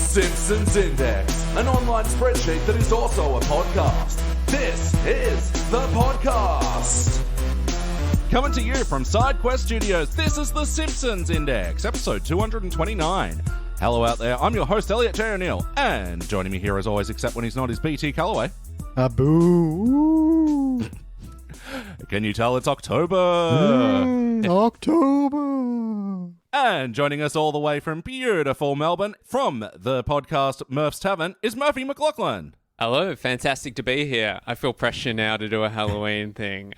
Simpsons Index, an online spreadsheet that is also a podcast. This is the podcast. Coming to you from SideQuest Studios, this is the Simpsons Index, episode 229. Hello out there, I'm your host, Elliot Jay O'Neill, and joining me here as always, except when he's not, is BT Calloway. Boo. Can you tell it's October? October. And joining us all the way from beautiful Melbourne, from the podcast Murph's Tavern, is Murphy McLachlan. Hello, fantastic to be here. I feel pressure now to do a Halloween thing.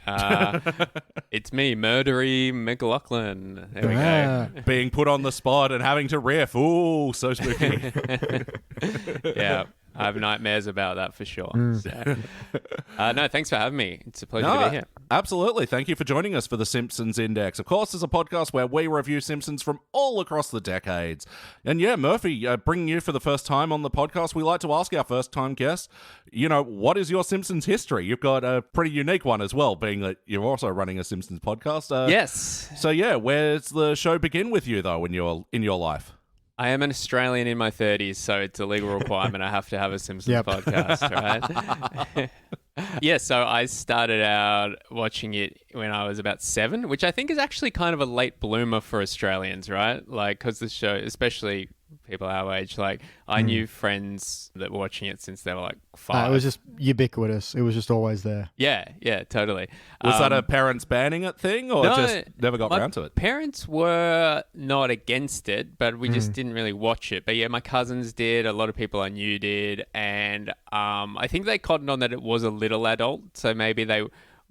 It's me, Murdery McLachlan. There we go. Being put on the spot and having to riff. Ooh, so spooky. Yeah, I have nightmares about that for sure. So. No, thanks for having me. It's a pleasure to be here. Absolutely. Thank you for joining us for the Simpsons Index. Of course, it's a podcast where we review Simpsons from all across the decades. And yeah, Murphy, bringing you for the first time on the podcast, we like to ask our first-time guests, what is your Simpsons history? You've got a pretty unique one as well, being that you're also running a Simpsons podcast. Yes. So yeah, where's the show begin with you, though, in your life? I am an Australian in my 30s, so it's a legal requirement. I have to have a Simpsons podcast, right? Yeah, so I started out watching it when I was about 7, which I think is actually kind of a late bloomer for Australians, right? Like, because the show, especially people our age, like, I knew friends that were watching it since they were like 5. It was just ubiquitous. It was just always there. Yeah, totally. Was that a parents banning it thing, or just never got around to it? Parents were not against it, but we just didn't really watch it. But yeah, my cousins did. A lot of people I knew did. And I think they cottoned on that it was a little adult, so maybe they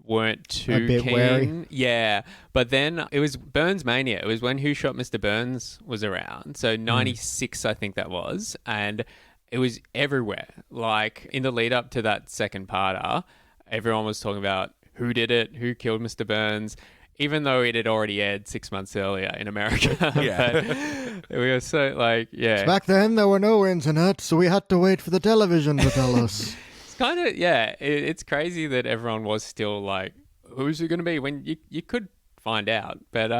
weren't too keen. Wary. Yeah. But then it was Burns Mania. It was when Who Shot Mr. Burns was around. So 96, I think that was. And it was everywhere. Like, in the lead up to that second parter, everyone was talking about who did it, who killed Mr. Burns, even though it had already aired 6 months earlier in America. Yeah. But we were so like, yeah. Back then, there were no internet, so we had to wait for the television to tell us. It's kind of, yeah, it's crazy that everyone was still like, who's it going to be, when you could find out. But,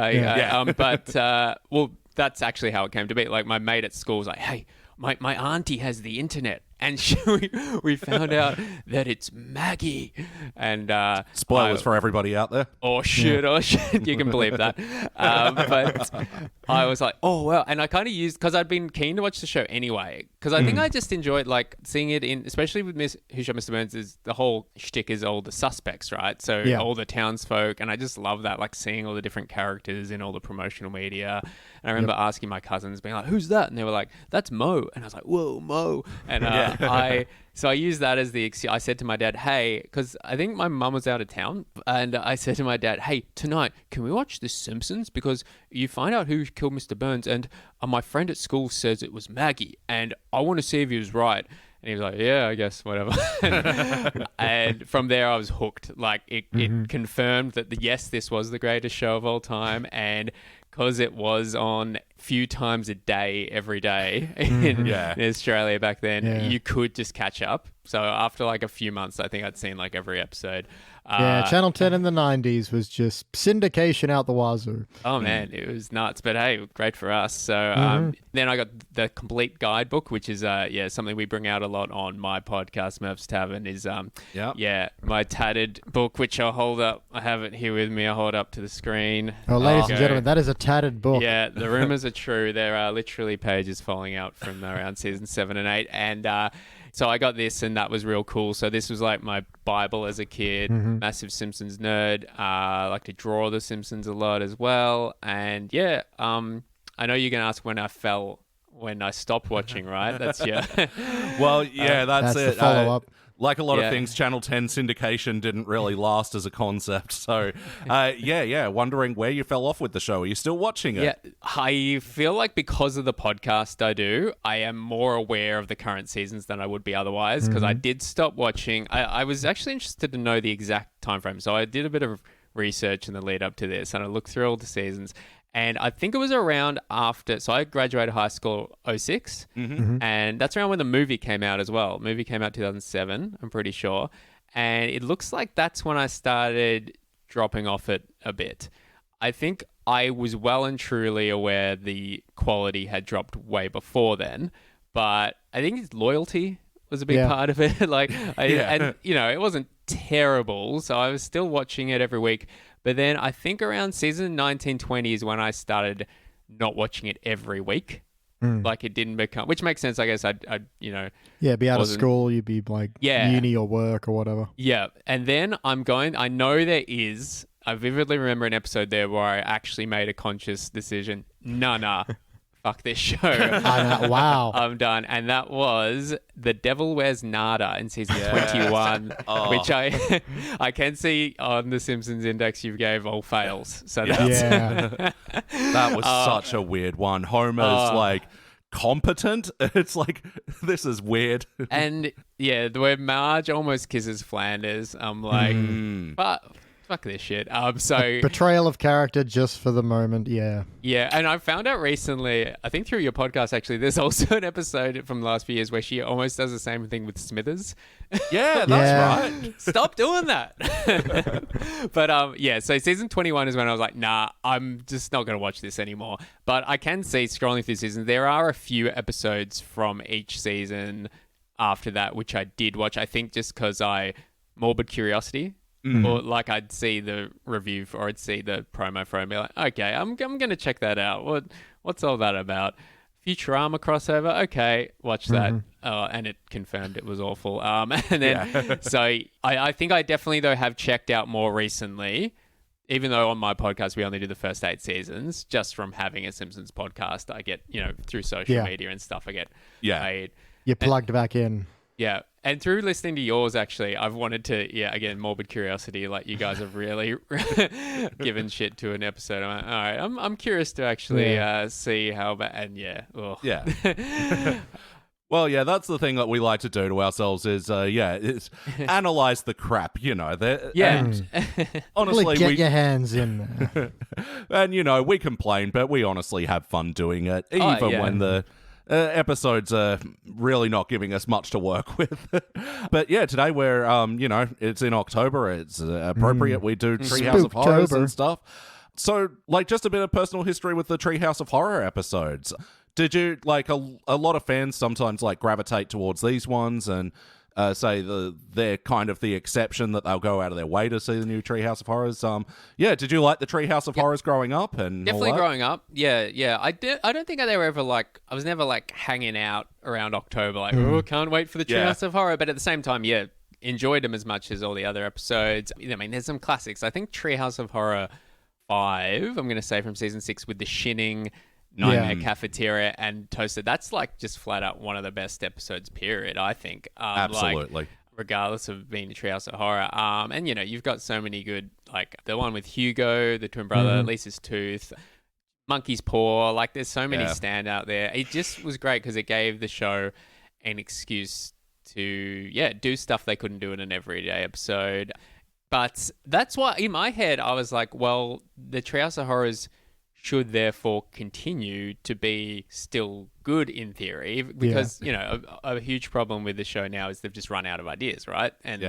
well, that's actually how it came to be. Like, my mate at school was like, hey, my auntie has the internet. And we found out that it's Maggie. And spoilers for everybody out there. Oh shit! You can believe that. But I was like, oh well, and I kind of used, because I'd been keen to watch the show anyway, because I think I just enjoyed like seeing it in, especially with Who Shot Mr. Burns. Is the whole shtick is all the suspects, right? So all the townsfolk, and I just love that, like seeing all the different characters in all the promotional media. And I remember asking my cousins, being like, "Who's that?" And they were like, "That's Mo." And I was like, "Whoa, Mo!" And So I used that as the excuse. I said to my dad, hey, because I think my mum was out of town, and I said to my dad, hey, tonight, can we watch The Simpsons? Because you find out who killed Mr. Burns, and my friend at school says it was Maggie, and I want to see if he was right. And he was like, yeah, I guess, whatever. And from there, I was hooked. Like, it confirmed that, yes, this was the greatest show of all time, and because it was on few times a day, every day in Australia back then, you could just catch up. So after like a few months, I think I'd seen like every episode. Channel 10 in the 90s was just syndication out the wazoo. Oh man, it was nuts. But hey, great for us. So then I got the complete guidebook, which is something we bring out a lot on my podcast, Murph's Tavern, is my tattered book, which I'll hold up. I have it here with me. I'll hold up to the screen. Oh, ladies and gentlemen, that is a tattered book. Yeah, the rumors are true. There are literally pages falling out from around season 7 and 8. And so I got this, and that was real cool. So this was like my Bible as a kid. Massive Simpsons nerd. I like to draw the Simpsons a lot as well. And I know you're going to ask when I stopped watching, right? That's Well, that's it. The follow-up. Like a lot of things, Channel 10 syndication didn't really last as a concept. So, wondering where you fell off with the show. Are you still watching it? Yeah, I feel like because of the podcast I am more aware of the current seasons than I would be otherwise, because I did stop watching. I was actually interested to know the exact time frame. So I did a bit of research in the lead up to this, and I looked through all the seasons. And I think it was around after, so I graduated high school 06, and that's around when the movie came out as well. The movie came out 2007, I'm pretty sure. And it looks like that's when I started dropping off it a bit. I think I was well and truly aware the quality had dropped way before then, but I think his loyalty was a big part of it. And it wasn't terrible, so I was still watching it every week. But then I think around season 1920 is when I started not watching it every week. Like it didn't become, which makes sense, I guess. I'd be out of school, you'd be like uni or work or whatever. Yeah, and then I know I vividly remember an episode there where I actually made a conscious decision. Nah, fuck this show. Wow. I'm done. And that was The Devil Wears Nada in season 21, which I can see on the Simpsons index you gave all fails. So that's... That was such a weird one. Homer's like competent. It's like, this is weird. And the way Marge almost kisses Flanders, I'm like, but... Fuck this shit. So betrayal of character just for the moment, yeah. And I found out recently, I think through your podcast actually, there's also an episode from the last few years where she almost does the same thing with Smithers. Yeah, that's right. Stop doing that. But so season 21 is when I was like, nah, I'm just not going to watch this anymore. But I can see scrolling through seasons, there are a few episodes from each season after that, which I did watch. I think just because morbid curiosity. Or like I'd see the review or I'd see the promo for it and be like, okay, I'm going to check that out. What's all that about? Futurama crossover? Okay, watch that. And it confirmed it was awful. And then, so I think I definitely, though, have checked out more recently, even though on my podcast we only do the first 8 seasons, just from having a Simpsons podcast, I get, through social media and stuff, I get paid. You're plugged back in. Yeah. And through listening to yours, actually, I've wanted to, again, morbid curiosity, like you guys have really given shit to an episode. I'm like, all right, I'm curious to actually see how bad, and Well, that's the thing that we like to do to ourselves is, is analyze the crap, honestly, get your hands in there. And, we complain, but we honestly have fun doing it, even when the episodes are really not giving us much to work with. But today we're, it's in October. It's appropriate. We do Treehouse of Horrors and stuff. So, just a bit of personal history with the Treehouse of Horror episodes. Did you, a lot of fans sometimes, gravitate towards these ones and say they're kind of the exception that they'll go out of their way to see the new Treehouse of Horrors. Did you like the Treehouse of Horrors growing up? And definitely growing up. Yeah. I don't think I was never hanging out around October, can't wait for the Treehouse of Horror. But at the same time, enjoyed them as much as all the other episodes. I mean, there's some classics. I think Treehouse of Horror 5, I'm going to say from season 6 with the shinning, Nightmare Cafeteria and Toasted. That's just flat out one of the best episodes, period, I think. Absolutely. Regardless of being a Treehouse of Horror. And, you've got so many good, the one with Hugo, the twin brother, Lisa's Tooth, Monkey's Paw. There's so many stand out there. It just was great because it gave the show an excuse to, do stuff they couldn't do in an everyday episode. But that's why, in my head, I was like, well, the Treehouse of Horrors should therefore continue to be still good in theory because, a huge problem with the show now is they've just run out of ideas, right? And,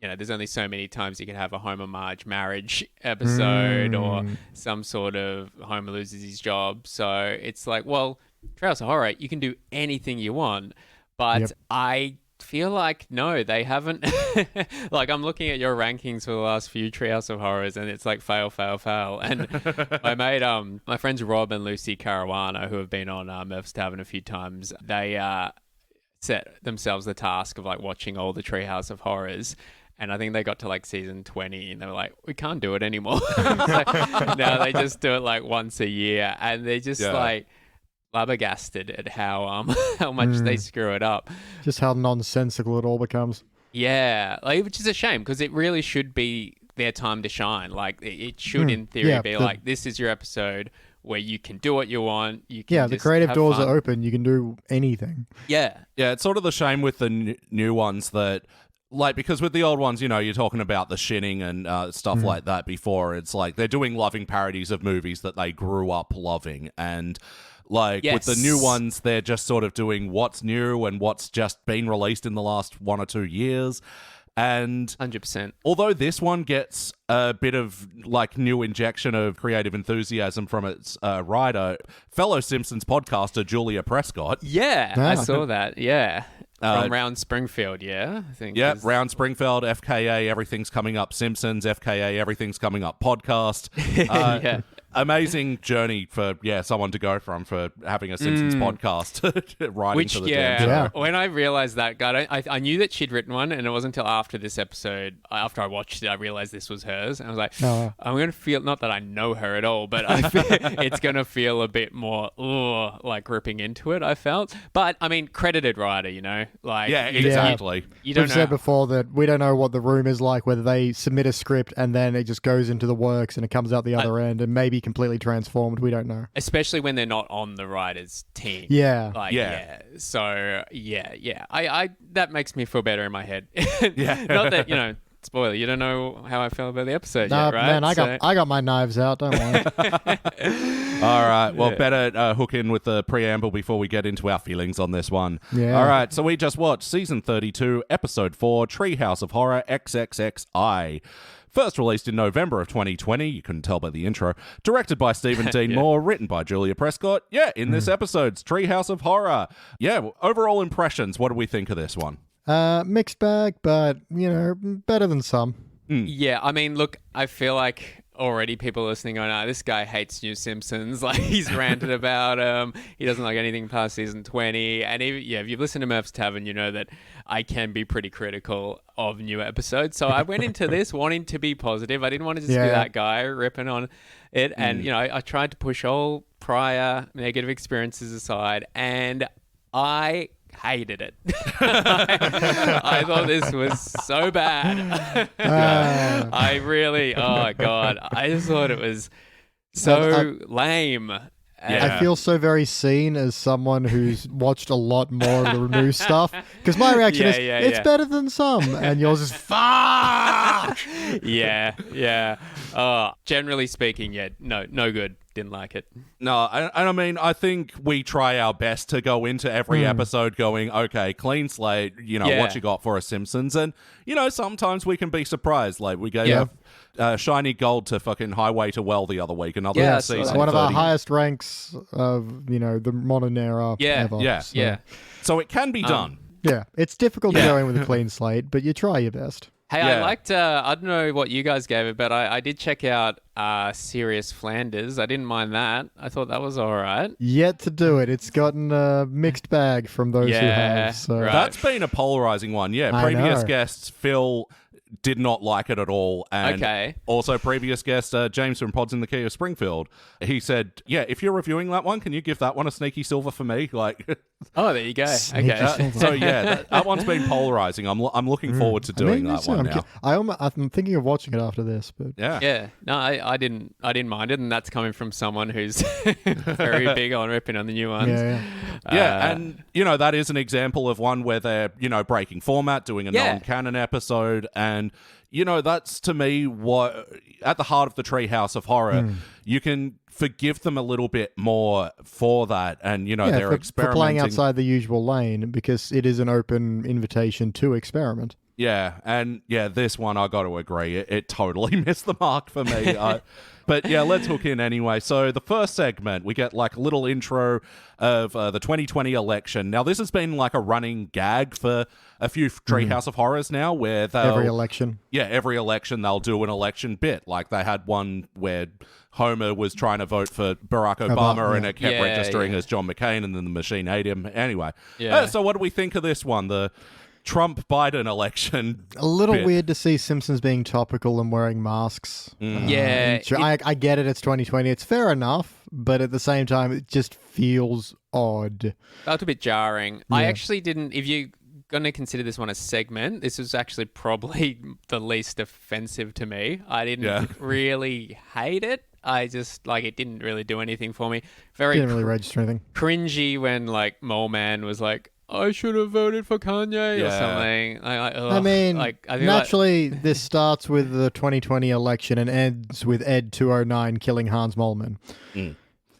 there's only so many times you can have a Homer Marge marriage episode or some sort of Homer loses his job. So it's like, well, Treehouse of Horror, you can do anything you want, but I feel like no, they haven't. I'm looking at your rankings for the last few Treehouse of Horrors, and it's fail. And I made my friends Rob and Lucy Caruana, who have been on Murph's Tavern a few times. They set themselves the task of watching all the Treehouse of Horrors. And I think they got to season 20 and they were like, we can't do it anymore. So now they just do it once a year, and they're just flabbergasted at how much they screw it up. Just how nonsensical it all becomes. Yeah, which is a shame because it really should be their time to shine. It should, in theory, be this is your episode where you can do what you want. You can the creative doors are open. You can do anything. Yeah. Yeah, it's sort of the shame with the new ones that, because with the old ones, you're talking about the shinning and stuff like that before. It's they're doing loving parodies of movies that they grew up loving. And with the new ones, they're just sort of doing what's new and what's just been released in the last 1 or 2 years. And 100%. although this one gets a bit of like new injection of creative enthusiasm from its writer, fellow Simpsons podcaster Julia Prescott. Yeah, Ah. I saw that. Yeah. From Round Springfield, yeah, I think. Yeah, Round Springfield, FKA, Everything's Coming Up Simpsons, FKA, Everything's Coming Up Podcast. Yeah. Amazing journey for someone to go from for having a Simpsons podcast to writing to the damn show. Yeah. When I realized that, God, I knew that she'd written one, and it wasn't until after this episode, after I watched it, I realized this was hers. And I was like, I'm going to feel, not that I know her at all, but I feel it's going to feel a bit more like ripping into it, I felt. But, I mean, credited writer, you know? Like, Yeah, exactly. You don't We've know. said before that we don't know what the room is like, whether they submit a script and then it just goes into the works and it comes out the other end and maybe completely transformed. We don't know. Especially when they're not on the writer's team. Yeah. Like, Yeah. So, yeah. I that makes me feel better in my head. Yeah. Not that, spoiler, you don't know how I feel about the episode Nah, yet, right? man, I got my knives out. Don't worry. All right. Well, better hook in with the preamble before we get into our feelings on this one. Yeah. All right. So we just watched season 32, episode 4, Treehouse of Horror XXXI. First released in November of 2020, you couldn't tell by the intro. Directed by Stephen Dean Moore, written by Julia Prescott. Yeah, in this episode's Treehouse of Horror. Yeah, overall impressions, what do we think of this one? Mixed bag, but, better than some. Yeah, I mean, look, I feel like already people listening going, this guy hates New Simpsons. Like, he's ranted about he doesn't like anything past season 20. And if you've listened to Murph's Tavern, you know that I can be pretty critical of new episodes. So I went into this wanting to be positive. I didn't want to just be that guy ripping on it. And, I tried to push all prior negative experiences aside, and I hated it. I thought this was so bad. I really, oh God, I just thought it was so lame. I feel so very seen as someone who's watched a lot more of the new stuff, because my reaction is, it's better than some, and yours is, fuck! Yeah. Generally speaking, no good. Didn't like it. No, and I mean, I think we try our best to go into every episode going, okay, clean slate, what you got for us, Simpsons. And, sometimes we can be surprised. Like, we gave Shiny Gold to fucking Highway to Well the other week, another season. It's one of our highest ranks of, the modern era ever. Yeah. So it can be done. Yeah, it's difficult to go in with a clean slate, but you try your best. Hey, I liked, I don't know what you guys gave it, but I did check out Serious Flanders. I didn't mind that. I thought that was all right. Yet to do it. It's gotten a mixed bag from those who have. So. Right. That's been a polarizing one. Yeah, I previous know. guests, Phil did not like it at all. And also previous guest, James from Pods in the Key of Springfield, he said, if you're reviewing that one, can you give that one a sneaky silver for me? Like, oh, there you go. Sneaky Okay. silver. so that one's been polarizing. I'm looking forward to doing that one now. I'm thinking of watching it after this, but Yeah. No, I didn't mind it, and that's coming from someone who's very big on ripping on the new ones. And that is an example of one where they're breaking format, doing a non-canon episode, and that's to me what at the heart of the Treehouse of Horror. You can forgive them a little bit more for that, and they're for experimenting, playing outside the usual lane, because it is an open invitation to experiment. Yeah, and this one I got to agree, it totally missed the mark for me. But let's hook in anyway. So the first segment, we get like a little intro of the 2020 election. Now this has been like a running gag for a few Treehouse of Horrors now, where Every election they'll do an election bit. Like they had one where Homer was trying to vote for Barack Obama, and it kept registering as John McCain, and then the machine ate him. Anyway, so what do we think of this one? The Trump-Biden election. A little weird to see Simpsons being topical and wearing masks. I get it. It's 2020. It's fair enough, but at the same time, it just feels odd. That's a bit jarring. I actually didn't. If you're going to consider this one a segment, this was actually probably the least offensive to me. I didn't really hate it. I just, it didn't really do anything for me. Didn't really register anything. Cringy when, Mole Man was like, I should have voted for Kanye or something. I mean, feel naturally, this starts with the 2020 election and ends with Ed229 killing Hans Moleman.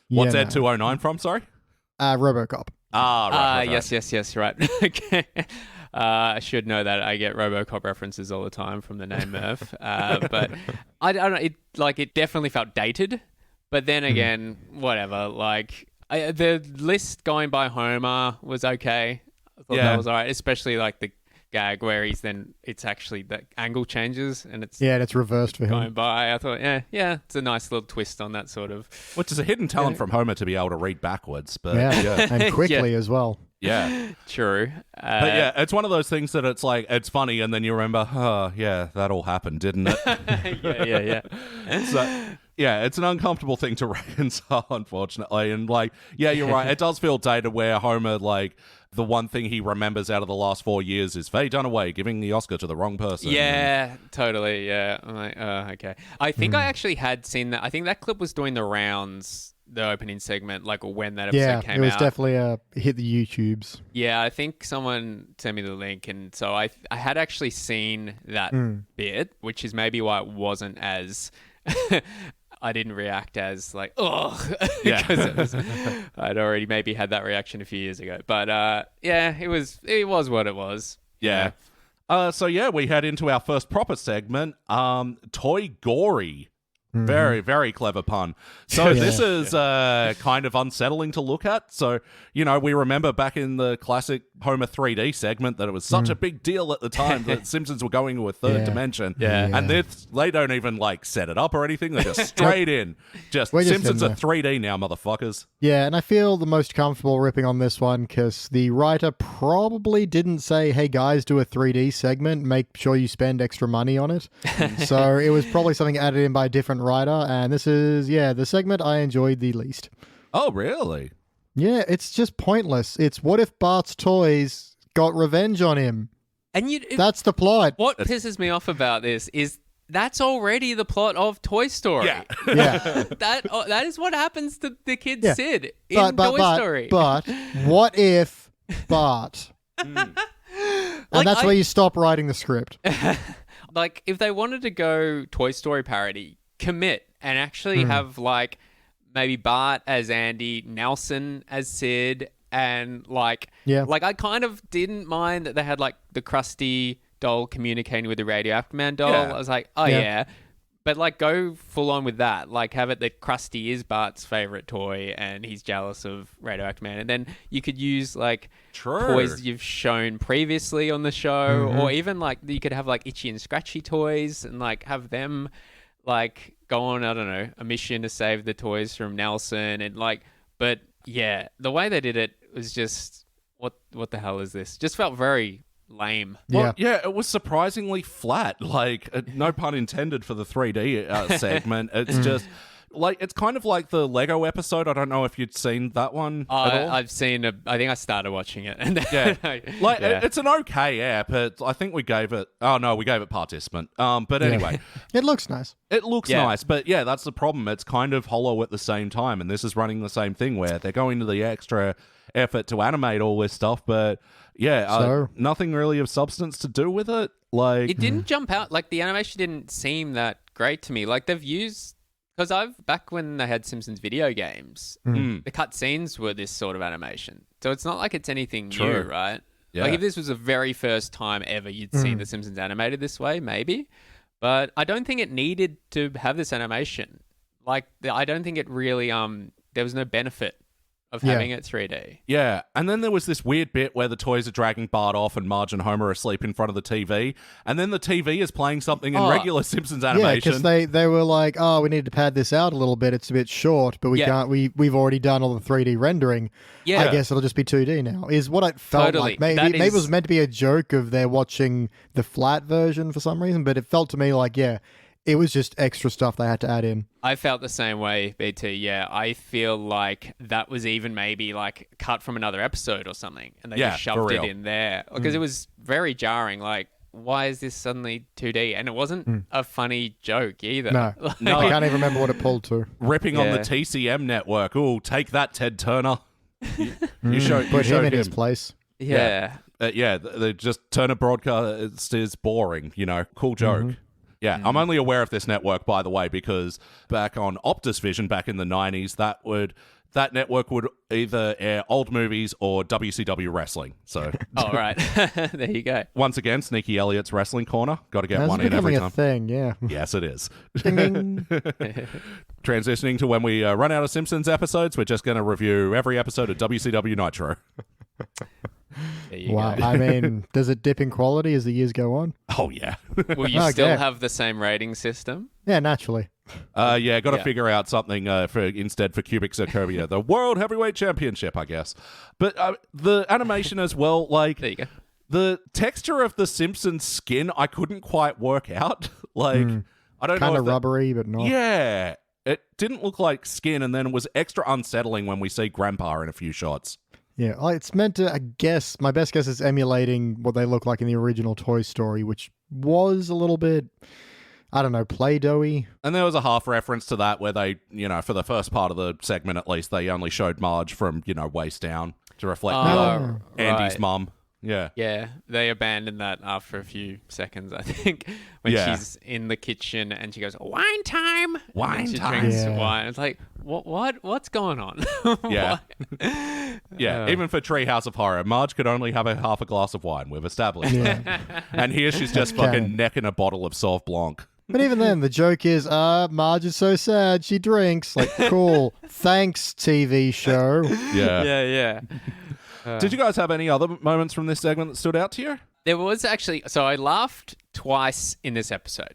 What's Ed209 from, sorry? RoboCop. Right. Yes, right. Okay. I should know that I get RoboCop references all the time from the name Murph. But I don't know. It definitely felt dated. But then again, whatever. The list going by Homer was okay. I thought that was all right, especially the gag where it's actually the angle changes and it's reversed for him going by. I thought, it's a nice little twist on that sort of. Which is a hidden talent from Homer to be able to read backwards, but and quickly as well. Yeah, true. But it's one of those things that it's funny, and then you remember, that all happened, didn't it? yeah. So. Yeah, it's an uncomfortable thing to reconcile, unfortunately. And, you're right. It does feel dated where Homer, the one thing he remembers out of the last 4 years is Faye Dunaway giving the Oscar to the wrong person. Yeah, totally, yeah. I'm like, okay. I think I actually had seen that. I think that clip was doing the rounds, the opening segment, when that episode came out. Yeah, it was definitely hit the YouTubes. Yeah, I think someone sent me the link, and so I had actually seen that bit, which is maybe why it wasn't as... I didn't react as because I'd already maybe had that reaction a few years ago. But it was what it was. Yeah. We head into our first proper segment, Toy Gory. Very, very clever pun. So this is kind of unsettling to look at. So, we remember back in the classic Homer 3D segment that it was such a big deal at the time that Simpsons were going to a third dimension. Yeah. And they don't even set it up or anything. They're just straight in. Simpsons are 3D now, motherfuckers. Yeah, and I feel the most comfortable ripping on this one because the writer probably didn't say, hey guys, do a 3D segment, make sure you spend extra money on it. So it was probably something added in by a different writer, and this is the segment I enjoyed the least. Oh, really? Yeah, it's just pointless. It's what if Bart's toys got revenge on him? And that's the plot. What pisses me off about this is that's already the plot of Toy Story. Yeah. That is what happens to the kid Sid in Toy Story. But what if Bart? And that's where you stop writing the script. If they wanted to go Toy Story parody, commit and actually have maybe Bart as Andy, Nelson as Sid, and I kind of didn't mind that they had the Krusty doll communicating with the Radioactive Man doll. I was like, but go full on with that. Have it that Krusty is Bart's favorite toy and he's jealous of Radioactive Man, and then you could use toys you've shown previously on the show, or even you could have Itchy and Scratchy toys and have them go on, I don't know, a mission to save the toys from Nelson, and but yeah, the way they did it was just what the hell is this? Just felt very lame. Well, it was surprisingly flat. No pun intended for the 3D segment. It's just it's kind of like the Lego episode. I don't know if you'd seen that one at all. I've seen I think I started watching it. And it's an okay app. I think we gave it... Oh, no, we gave it participant. But anyway. It looks nice. It looks nice. But yeah, that's the problem. It's kind of hollow at the same time. And this is running the same thing where they're going to the extra effort to animate all this stuff. But yeah, nothing really of substance to do with it. It didn't jump out. The animation didn't seem that great to me. They've used... Because back when they had Simpsons video games, the cutscenes were this sort of animation. So it's not like it's anything new, right? Yeah. If this was the very first time ever you'd seen the Simpsons animated this way, maybe. But I don't think it needed to have this animation. I don't think it really, there was no benefit of having it 3D. Yeah, and then there was this weird bit where the toys are dragging Bart off and Marge and Homer are asleep in front of the TV, and then the TV is playing something in regular Simpsons animation. Yeah, because they were like, oh, we need to pad this out a little bit. It's a bit short, but we can't. We've already done all the 3D rendering. Yeah. I guess it'll just be 2D now, is what it felt like. Maybe it was meant to be a joke of they're watching the flat version for some reason, but it felt to me like, it was just extra stuff they had to add in. I felt the same way, BT. Yeah, I feel like that was even maybe cut from another episode or something, and they just shoved it in there because it was very jarring. Why is this suddenly 2D? And it wasn't a funny joke either. No, I can't even remember what it pulled to. Ripping on the TCM network. Oh, take that, Ted Turner. You showed him in his place. Yeah. They just Turner broadcast is boring. Cool joke. Yeah, I'm only aware of this network, by the way, because back on Optus Vision back in the 90s, that network would either air old movies or WCW wrestling. So, all right, there you go. Once again, Sneaky Elliot's Wrestling Corner. Got to get That's one in every time. a thing, yeah. Yes, it is. Ding, ding. Transitioning to when we run out of Simpsons episodes, we're just going to review every episode of WCW Nitro. Wow, go. I mean, does it dip in quality as the years go on? Oh, yeah. Will you still have the same rating system? Yeah, naturally. Got to figure out something instead for Cubic Zirconia, the World Heavyweight Championship, I guess. But the animation as well, like, there you go. The texture of the Simpsons skin, I couldn't quite work out. I don't know. Kind of rubbery, but not. Yeah. It didn't look like skin, and then it was extra unsettling when we see Grandpa in a few shots. Yeah, it's meant to, I guess, my best guess is emulating what they look like in the original Toy Story, which was a little bit, I don't know, Play-Doh-y. And there was a half reference to that where they, for the first part of the segment at least, they only showed Marge from, waist down to reflect Andy's mum. Yeah. Yeah, they abandoned that after a few seconds, I think, when she's in the kitchen and she goes, wine time! Wine she time! Drinks wine. It's like, what's going on? Yeah. Yeah, even for Treehouse of Horror, Marge could only have half a glass of wine. We've established that. And here she's just fucking necking a bottle of Sauv Blanc. But even then, the joke is, Marge is so sad, she drinks. Like, cool. Thanks, TV show. Yeah. Did you guys have any other moments from this segment that stood out to you? There was actually, so I laughed twice in this episode.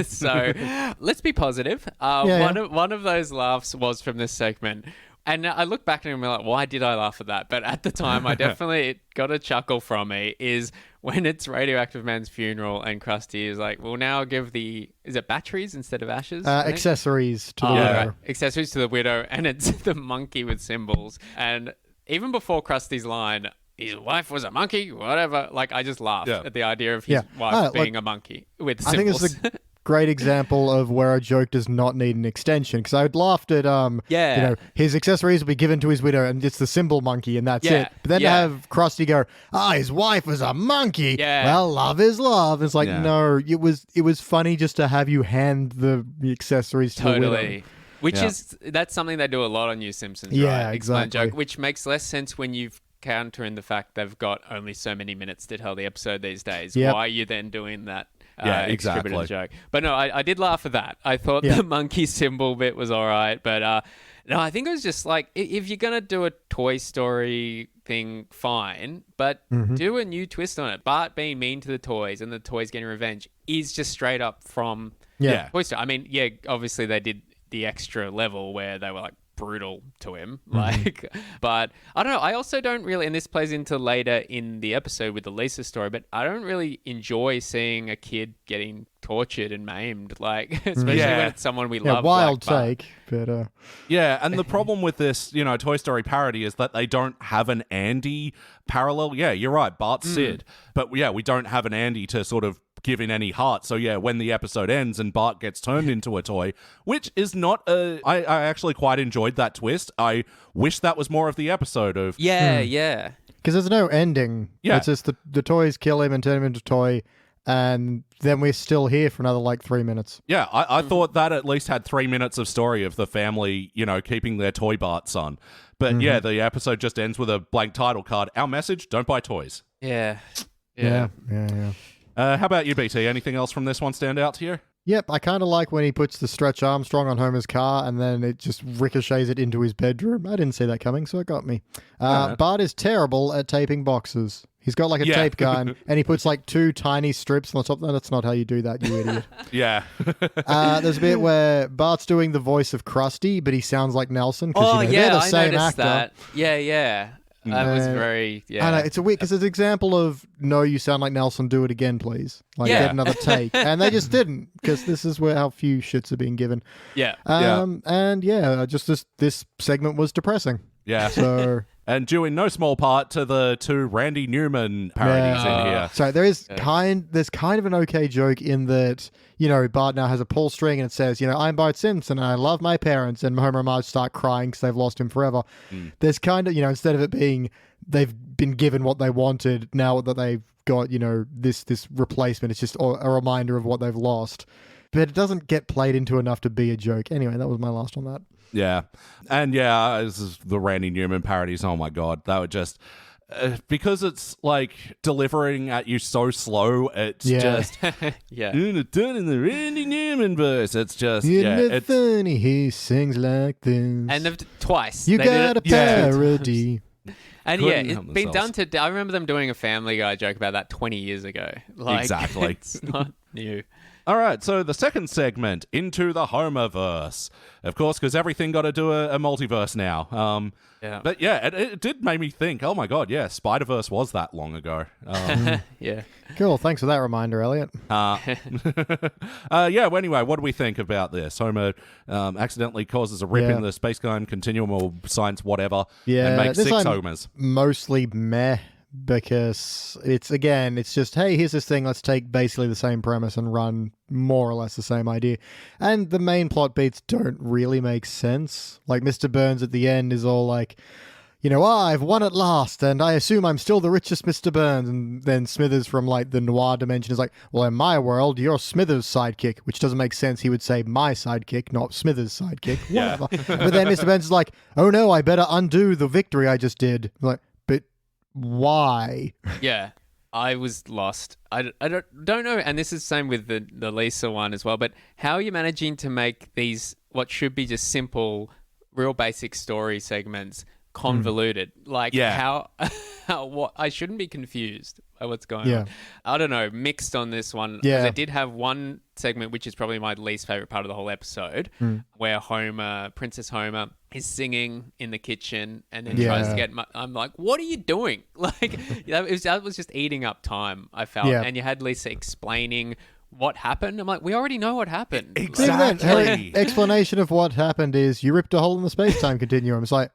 So let's be positive. One of those laughs was from this segment. And I look back and I'm like, why did I laugh at that? But at the time, I definitely got a chuckle from me, is when it's Radioactive Man's funeral and Krusty is like, we'll now give is it batteries instead of ashes? Accessories to the widow. Accessories to the widow. And it's the monkey with symbols. And even before Krusty's line, his wife was a monkey, whatever, like, I just laughed at the idea of his wife being a monkey with symbols. I think it's a great example of where a joke does not need an extension, because I laughed at, his accessories will be given to his widow and it's the symbol monkey and that's it. But then to have Krusty go, his wife was a monkey. Yeah. Well, love is love. It's like, no, it was funny just to have you hand the accessories to the widow. Which that's something they do a lot on New Simpsons, yeah, right? Explain exactly. Joke, which makes less sense when you've countering the fact they've got only so many minutes to tell the episode these days. Why are you then doing that extra bit of joke? But no, I did laugh at that. I thought the monkey symbol bit was all right. But no, I think it was just like, if you're going to do a Toy Story thing, fine, but do a new twist on it. Bart being mean to the toys and the toys getting revenge is just straight up from Toy Story. I mean, obviously they did the extra level where they were like brutal to him, but I don't know, I also don't really, and this plays into later in the episode with the Lisa story, but I don't really enjoy seeing a kid getting tortured and maimed, like, especially when it's someone we love. Wild like take, but and the problem with this Toy Story parody is that they don't have an Andy parallel. You're right, Bart's Sid, but we don't have an Andy to sort of give in any heart. So when the episode ends and Bart gets turned into a toy, which is not I actually quite enjoyed that twist. I wish that was more of the episode of because there's no ending. It's just the toys kill him and turn him into a toy, and then we're still here for another 3 minutes. I thought that at least had 3 minutes of story of the family keeping their toy Bart son, but the episode just ends with a blank title card. Our message: don't buy toys. Yeah. How about you, BT? Anything else from this one stand out to you? Yep, I kind of like when he puts the Stretch Armstrong on Homer's car and then it just ricochets it into his bedroom. I didn't see that coming, so it got me. Bart is terrible at taping boxes. He's got a tape gun and he puts 2 tiny strips on the top. No, that's not how you do that, you idiot. There's a bit where Bart's doing the voice of Krusty, but he sounds like Nelson. They're the same noticed actor. That. Yeah. That was very, I know, it's a weird, because it's an example of, no, you sound like Nelson, do it again, please. Get another take. And they just didn't, because this is how few shits are being given. And just this segment was depressing. So... And due in no small part to the 2 Randy Newman parodies in here. So there's kind of an okay joke in that, Bart now has a pull string and it says, I'm Bart Simpson and I love my parents, and Homer and Marge start crying because they've lost him forever. There's kind of, instead of it being they've been given what they wanted, now that they've got, this replacement, it's just a reminder of what they've lost. but it doesn't get played into enough to be a joke. Anyway, that was my last on that. Yeah. And yeah, this is the Randy Newman parodies. Oh my God. That would just... because it's like delivering at you so slow, it's just done in the Randy Newman verse. It's just it's funny. He sings like this, and twice you got a parody. And it's been done to. I remember them doing a Family Guy joke about that 20 years ago. Like, exactly, it's not new. All right, so the second segment, Into the Homerverse. Of course, because everything got to do a multiverse now. But yeah, it did make me think, oh my God, yeah, Spider-Verse was that long ago. Yeah. Cool, thanks for that reminder, Elliot. Well, anyway, what do we think about this? Homer accidentally causes a rip in the space-time continuum or science whatever and makes 6 Homers. Mostly meh. Because it's just, hey, here's this thing, let's take basically the same premise and run more or less the same idea. And the main plot beats don't really make sense. Like, Mr. Burns at the end is all like, I've won at last, and I assume I'm still the richest Mr. Burns. And then Smithers from, like, the noir dimension is like, well, in my world, you're Smithers' sidekick, which doesn't make sense. He would say my sidekick, not Smithers' sidekick. Whatever. But then Mr. Burns is like, oh no, I better undo the victory I just did. I'm like, why? Yeah, I was lost. I don't know, and this is the same with the Lisa one as well, but how are you managing to make these, what should be just simple, real basic story segments, convoluted? Like, how what? I shouldn't be confused by what's going on. I don't know, mixed on this one. Yeah. I did have one segment, which is probably my least favorite part of the whole episode, where Princess Homer is singing in the kitchen and then tries to get... I'm like, what are you doing? Like, that was just eating up time, I felt. Yeah. And you had Lisa explaining what happened. I'm like, we already know what happened. Exactly. Her explanation of what happened is you ripped a hole in the space-time continuum. It's like,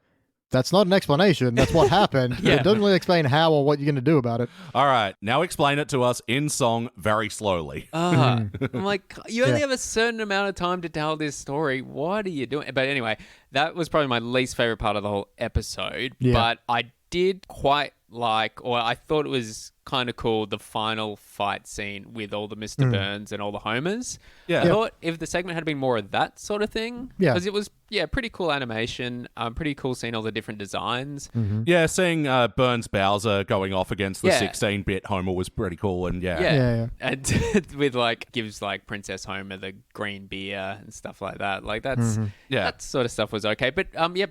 that's not an explanation. That's what happened. It doesn't really explain how or what you're going to do about it. All right. Now explain it to us in song very slowly. I'm like, you only have a certain amount of time to tell this story. What are you doing? But anyway, that was probably my least favorite part of the whole episode. Yeah. But I did quite like, or I thought it was kind of cool, the final fight scene with all the Mr. Burns and all the Homers. Yeah. I thought if the segment had been more of that sort of thing, because it was, pretty cool animation, pretty cool seeing all the different designs. Mm-hmm. Yeah, seeing Burns Bowser going off against the 16-bit Homer was pretty cool, and and with gives Princess Homer the green beer and stuff like that. Like that's that sort of stuff was okay. But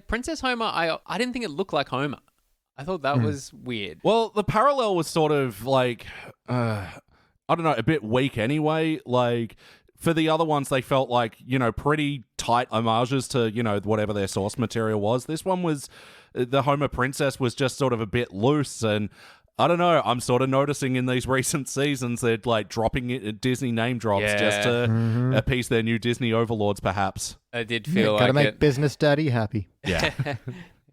Princess Homer, I didn't think it looked like Homer. I thought that was weird. Well, the parallel was sort of like, I don't know, a bit weak anyway. Like, for the other ones, they felt like, pretty tight homages to, whatever their source material was. This one was, the Homer Princess was just sort of a bit loose, and I don't know, I'm sort of noticing in these recent seasons they're Disney name drops just to appease their new Disney overlords, perhaps. I did feel like gotta make business daddy happy. Yeah.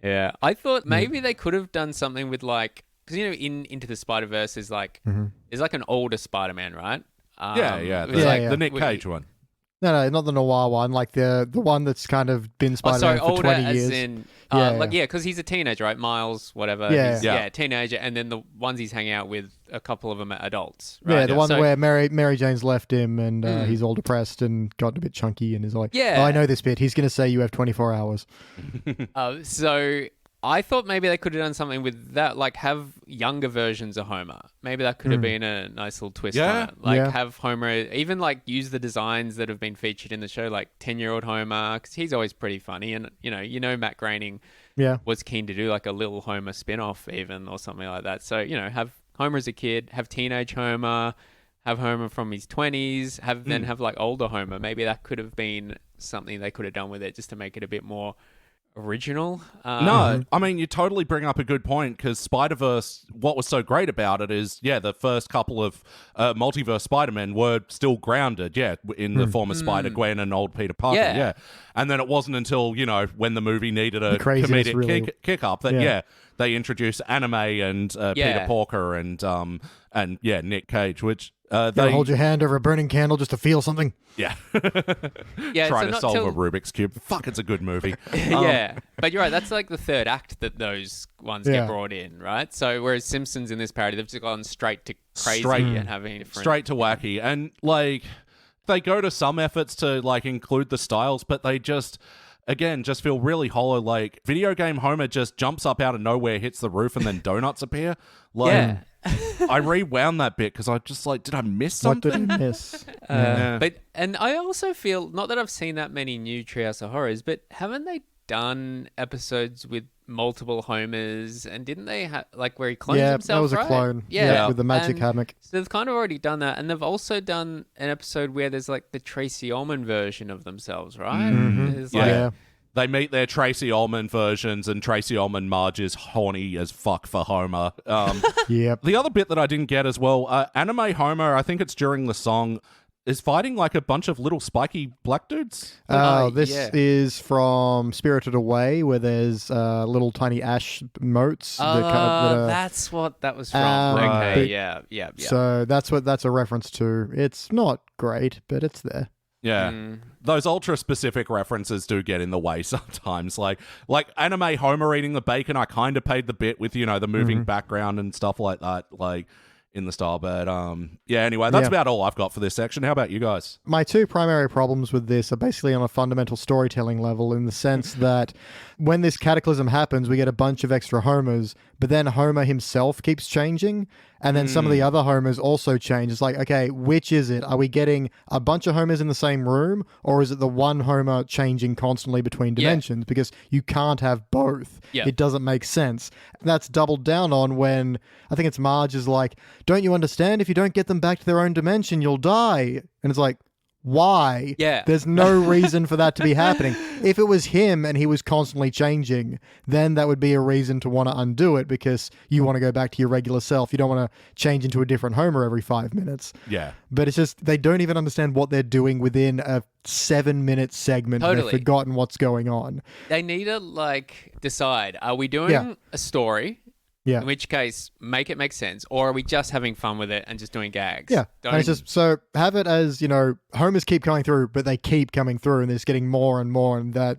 Yeah, I thought maybe they could have done something with because in Into the Spider-Verse is there's an older Spider-Man, right? The Nick Cage one. No, not the noir one. Like the one that's kind of been Spider-Man for 20 years. As in, because he's a teenager, right? Miles, whatever. Yeah, teenager, and then the ones he's hanging out with, a couple of them are adults. Right? Yeah, the one where Mary Jane's left him and he's all depressed and gotten a bit chunky and is like, I know this bit. He's going to say you have 24 hours. So I thought maybe they could have done something with that, have younger versions of Homer. Maybe that could have been a nice little twist on it. Have Homer, even use the designs that have been featured in the show, 10-year-old Homer, because he's always pretty funny. And, Matt Groening was keen to do a little Homer spin-off even or something like that. So, have Homer as a kid, have teenage Homer, have Homer from his 20s, then have older Homer. Maybe that could have been something they could have done with it just to make it a bit more original. No, I mean, you totally bring up a good point, because Spider-Verse, what was so great about it is, the first couple of multiverse Spider-Men were still grounded, in the form of Spider-Gwen and old Peter Parker, And then it wasn't until, when the movie needed a comedic kick-up that, they introduced anime and Peter Porker and Nick Cage, which... they hold your hand over a burning candle just to feel something. Yeah. Trying to solve a Rubik's Cube. Fuck, it's a good movie. But you're right. That's the third act that those ones get brought in, right? So whereas Simpsons in this parody, they've just gone straight to crazy and having different... Straight to wacky. And they go to some efforts to like include the styles, but they just feel really hollow. Like video game Homer just jumps up out of nowhere, hits the roof, and then donuts appear. Like, I rewound that bit because I just like, did I miss something? What did I miss? And I also feel, not that I've seen that many new Treehouse of Horrors, but haven't they done episodes with multiple Homers? And didn't they have like where he clones himself? Yeah, that was a clone. Yeah, with the magic hammock. So they've kind of already done that, and they've also done an episode where there's like the Tracy Ullman version of themselves, right? Yeah. They meet their Tracy Ullman versions, and Tracy Ullman Marge is horny as fuck for Homer. Yep. The other bit that I didn't get as well, Anime Homer, I think it's during the song, is fighting like a bunch of little spiky black dudes. This is from Spirited Away, where there's little tiny ash motes. That's what that was from. Okay, yeah. So that's a reference to. It's not great, but it's there. Yeah. Those ultra-specific references do get in the way sometimes. Like Anime Homer eating the bacon, I kind of paid the bit with, the moving background and stuff like that, like, in the style. But, anyway, that's about all I've got for this section. How about you guys? My two primary problems with this are basically on a fundamental storytelling level, in the sense that when this cataclysm happens, we get a bunch of extra Homers, but then Homer himself keeps changing, and then some of the other Homers also change. It's like, okay, which is it? Are we getting a bunch of Homers in the same room, or is it the one Homer changing constantly between dimensions? Because you can't have both. It doesn't make sense. That's doubled down on when, I think it's Marge is like, don't you understand? If you don't get them back to their own dimension, you'll die. And it's like, why? There's no reason for that to be happening. If it was him and he was constantly changing, then that would be a reason to want to undo it, because you want to go back to your regular self. You don't want to change into a different Homer every 5 minutes. Yeah. But it's just, they don't even understand what they're doing within a 7-minute segment. Totally. They've forgotten what's going on. They need to decide, are we doing a story? Yeah. In which case, make it make sense. Or are we just having fun with it and just doing gags? Yeah. And it's just, so have it as, Homers keep coming through, but they keep coming through and there's getting more and more, and that,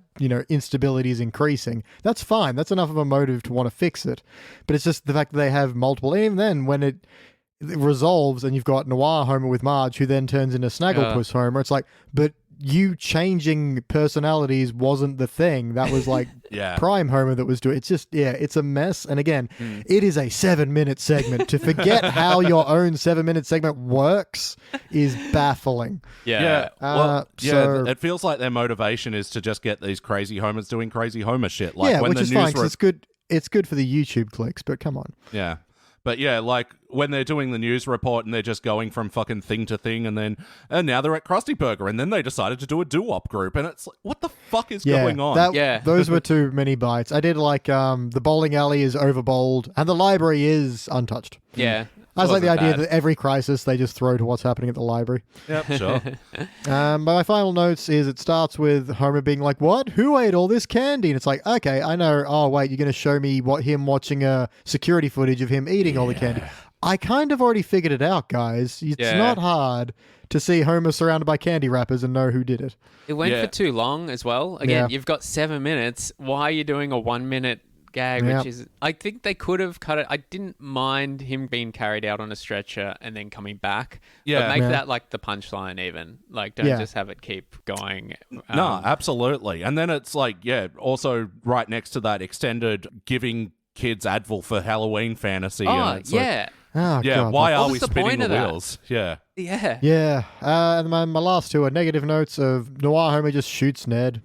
instability is increasing. That's fine. That's enough of a motive to want to fix it. But it's just the fact that they have multiple, even then when it resolves and you've got Noir Homer with Marge, who then turns into Snagglepuss Homer, it's like, but you changing personalities wasn't the thing. That was like Prime Homer that was doing. It's just, it's a mess. And again, it is a 7-minute segment. To forget how your own 7-minute segment works is baffling. So it feels like their motivation is to just get these crazy Homers doing crazy Homer shit. Like when which is fine, 'cause it's good. It's good for the YouTube clicks, but come on. Yeah. But like when they're doing the news report and they're just going from fucking thing to thing, and now they're at Krusty Burger, and then they decided to do a doo-wop group, and it's like, what the fuck is going on? Those were too many bites. I did like the bowling alley is overbowled and the library is untouched. Yeah. I was like the idea that every crisis they just throw to what's happening at the library. Yep, sure. My final notes is it starts with Homer being like, what? Who ate all this candy? And it's like, okay, I know. Oh, wait, you're going to show me him watching security footage of him eating all the candy. I kind of already figured it out, guys. It's not hard to see Homer surrounded by candy wrappers and know who did it. It went for too long as well. Again, you've got 7 minutes. Why are you doing a 1-minute gag, which is, I think they could have cut it. I didn't mind him being carried out on a stretcher and then coming back. But make that like the punchline even. Like, don't just have it keep going. No, absolutely. And then it's like, also right next to that extended giving kids Advil for Halloween fantasy. Oh, yeah. God, why are we spinning the wheels? Yeah. And my last two are negative notes of Noir Homer just shoots Ned.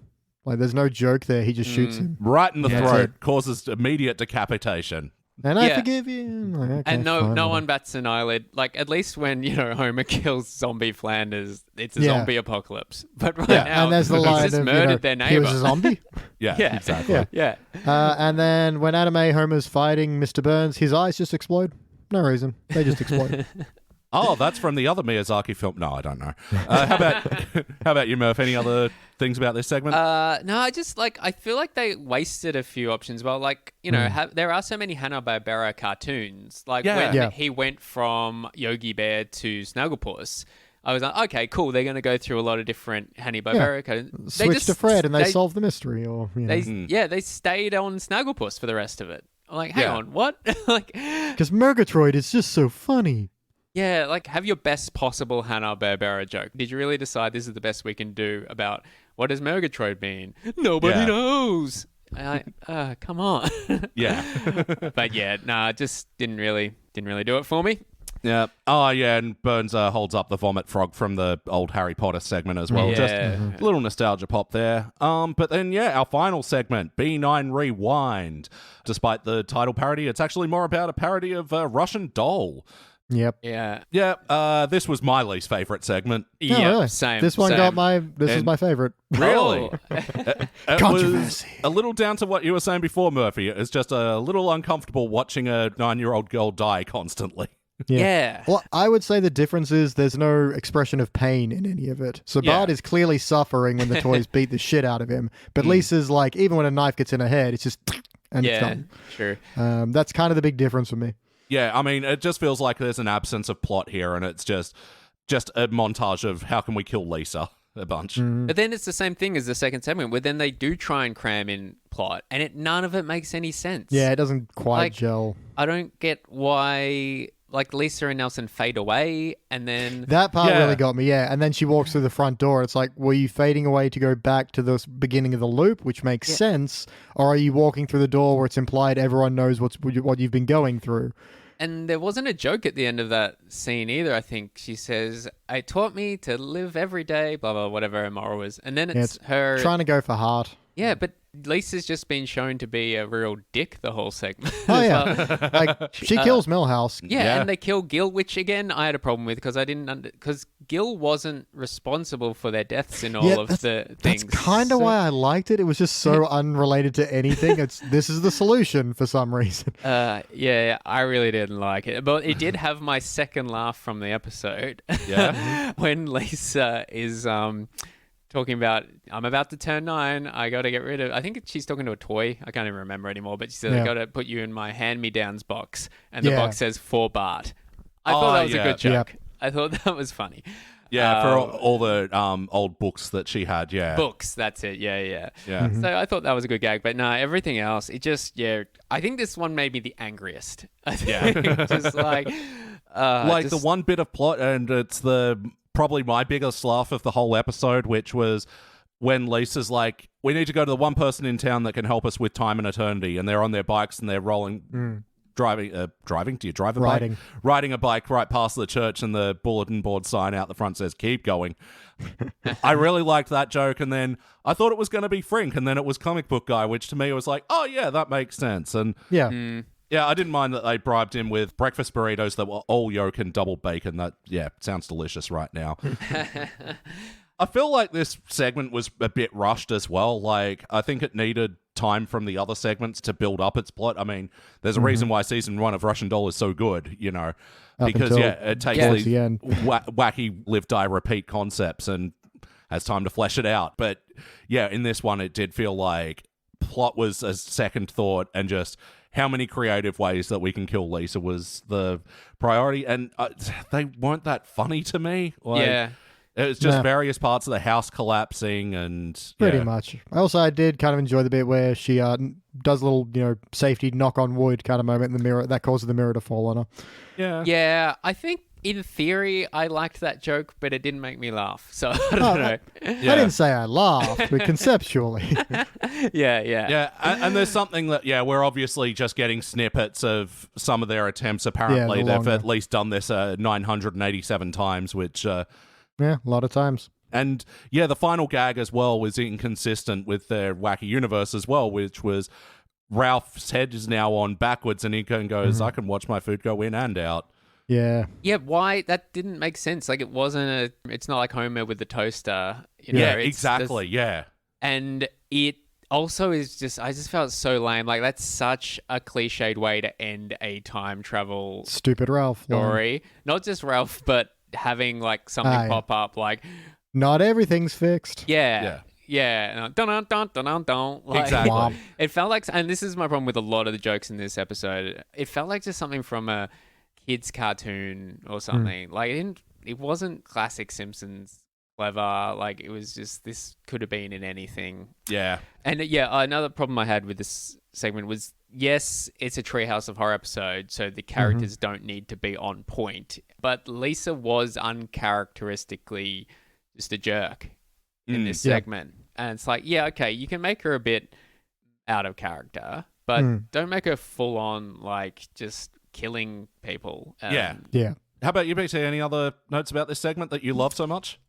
Like, there's no joke there. He just shoots him. Right in the throat. Causes immediate decapitation. And I forgive you. Like, okay, and no one bats an eyelid. Like, at least when, Homer kills zombie Flanders, it's a zombie apocalypse. But now, and there's the line he's just murdered their neighbor. He was a zombie? Exactly. Yeah. And then when Anime Homer's fighting Mr. Burns, his eyes just explode. No reason. They just explode. Oh, that's from the other Miyazaki film. No, I don't know. How about you, Murph? Any other things about this segment? No, I just I feel like they wasted a few options. Well, there are so many Hanna-Barbera cartoons. When he went from Yogi Bear to Snagglepuss, I was like, okay, cool. They're going to go through a lot of different Hanna-Barbera cartoons. Switch to Fred and they solve the mystery. Or they stayed on Snagglepuss for the rest of it. I'm like, hang on, what? Because Murgatroyd is just so funny. Yeah, like have your best possible Hanna-Barbera joke. Did you really decide this is the best we can do about what does Murgatroyd mean? Nobody knows. Come on. Yeah. But yeah, nah, just didn't really do it for me. Yeah. Oh, yeah, and Burns holds up the vomit frog from the old Harry Potter segment as well. Yeah. Just a little nostalgia pop there. But then, our final segment, B9 Rewind. Despite the title parody, it's actually more about a parody of Russian Doll. Yep. Yeah. Yeah. This was my least favorite segment. Yeah, really? same. This one same. is my favorite. Really? Oh. It Controversy. was a little down to what you were saying before, Murphy. It's just a little uncomfortable watching a 9-year-old girl die constantly. Yeah. Well, I would say the difference is there's no expression of pain in any of it. So Bart is clearly suffering when the toys beat the shit out of him. But Lisa's like, even when a knife gets in her head, it's just and it's done. Sure. That's kind of the big difference for me. Yeah, I mean, it just feels like there's an absence of plot here, and it's just a montage of how can we kill Lisa a bunch. But then it's the same thing as the second segment, where then they do try and cram in plot, and none of it makes any sense. Yeah, it doesn't quite gel. I don't get why, like, Lisa and Nelson fade away, and then... That part really got me, and then she walks through the front door. It's like, were you fading away to go back to the beginning of the loop, which makes sense, or are you walking through the door where it's implied everyone knows what you've been going through? And there wasn't a joke at the end of that scene either, I think. She says, "It taught me to live every day," blah, blah, whatever her moral was. And then it's her... trying to go for heart. Yeah, but Lisa's just been shown to be a real dick the whole segment. Oh, yeah. Like, she kills Millhouse. Yeah, and they kill Gil, which, again, I had a problem with because I didn't... Because Gil wasn't responsible for their deaths in all of the things. That's kind of why I liked it. It was just so unrelated to anything. This is the solution for some reason. Yeah, I really didn't like it. But it did have my second laugh from the episode. Yeah. When Lisa is... talking about, I'm about to turn 9. I got to get rid of... I think she's talking to a toy. I can't even remember anymore. But she said, I got to put you in my hand-me-downs box. And the box says, for Bart. I thought that was a good joke. I thought that was funny. Yeah, for all the old books that she had, Books, that's it. Yeah. Yeah. So I thought that was a good gag. But no, everything else, it just, I think this one made me the angriest. I think. Just like... the one bit of plot, and it's probably my biggest laugh of the whole episode, which was when Lisa's like, we need to go to the one person in town that can help us with time and eternity, and they're on their bikes and they're driving? Do you drive a bike? Riding a bike right past the church, and the bulletin board sign out the front says, keep going. I really liked that joke, and then I thought it was going to be Frink, and then it was Comic Book Guy, which to me was like, oh yeah, that makes sense. And yeah, I didn't mind that they bribed him with breakfast burritos that were all yolk and double bacon. That, sounds delicious right now. I feel like this segment was a bit rushed as well. Like, I think it needed time from the other segments to build up its plot. I mean, there's a reason why season 1 of Russian Doll is so good, because, it takes these wacky live, die, repeat concepts and has time to flesh it out. But, in this one, it did feel like plot was a second thought, and just... how many creative ways that we can kill Lisa was the priority, and they weren't that funny to me. It was just various parts of the house collapsing, and pretty much. I did kind of enjoy the bit where she does a little, safety knock on wood kind of moment in the mirror that causes the mirror to fall on her. Yeah, I think in theory I liked that joke, but it didn't make me laugh. So I don't know. I didn't say I laughed, but conceptually. Yeah. And there's something that, we're obviously just getting snippets of some of their attempts. Apparently, they've at least done this 987 times, which... a lot of times. And the final gag as well was inconsistent with their wacky universe as well, which was Ralph's head is now on backwards, and he goes, I can watch my food go in and out. Yeah. Yeah, why? That didn't make sense. Like, it wasn't it's not like Homer with the toaster. Exactly, And it also is just, I just felt so lame. Like, that's such a cliched way to end a time travel stupid Ralph story. Not just Ralph, but having, like, something pop up, like... not everything's fixed. Yeah. Dun dun dun dun dun. Like, exactly. It felt like, and this is my problem with a lot of the jokes in this episode. It felt like just something from a kids' cartoon or something. Like, it wasn't classic Simpsons clever. Like, it was just, this could have been in anything. Yeah. And another problem I had with this segment was yes, it's a Treehouse of Horror episode, so the characters don't need to be on point. But Lisa was uncharacteristically just a jerk in this segment. And it's like, yeah, okay, you can make her a bit out of character, but don't make her full on, like, just killing people. Yeah. How about you, BT? Any other notes about this segment that you love so much?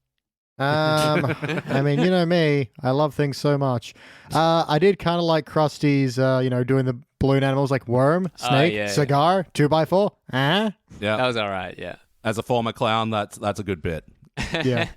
I mean, you know me, I love things so much. I did kind of like Krusty's, doing the balloon animals like worm, snake, cigar, 2x4. Yeah. That was all right, yeah. As a former clown, that's a good bit. Yeah.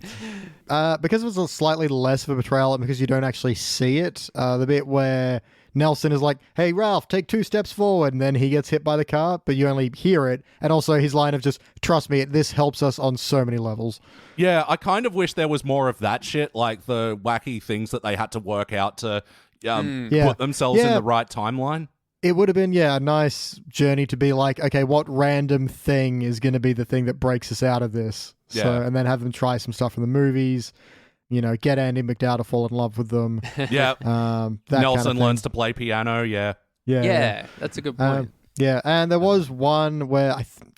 Because it was a slightly less of a betrayal and because you don't actually see it, the bit where Nelson is like, hey, Ralph, take 2 steps forward, and then he gets hit by the car, but you only hear it. And also his line of just, trust me, this helps us on so many levels. Yeah, I kind of wish there was more of that shit, like the wacky things that they had to work out to put themselves in the right timeline. It would have been, a nice journey to be like, okay, what random thing is going to be the thing that breaks us out of this? Yeah. So, and then have them try some stuff from the movies, get Andy McDowell to fall in love with them. Yeah. Nelson learns to play piano, Yeah, that's a good point. And there was one where,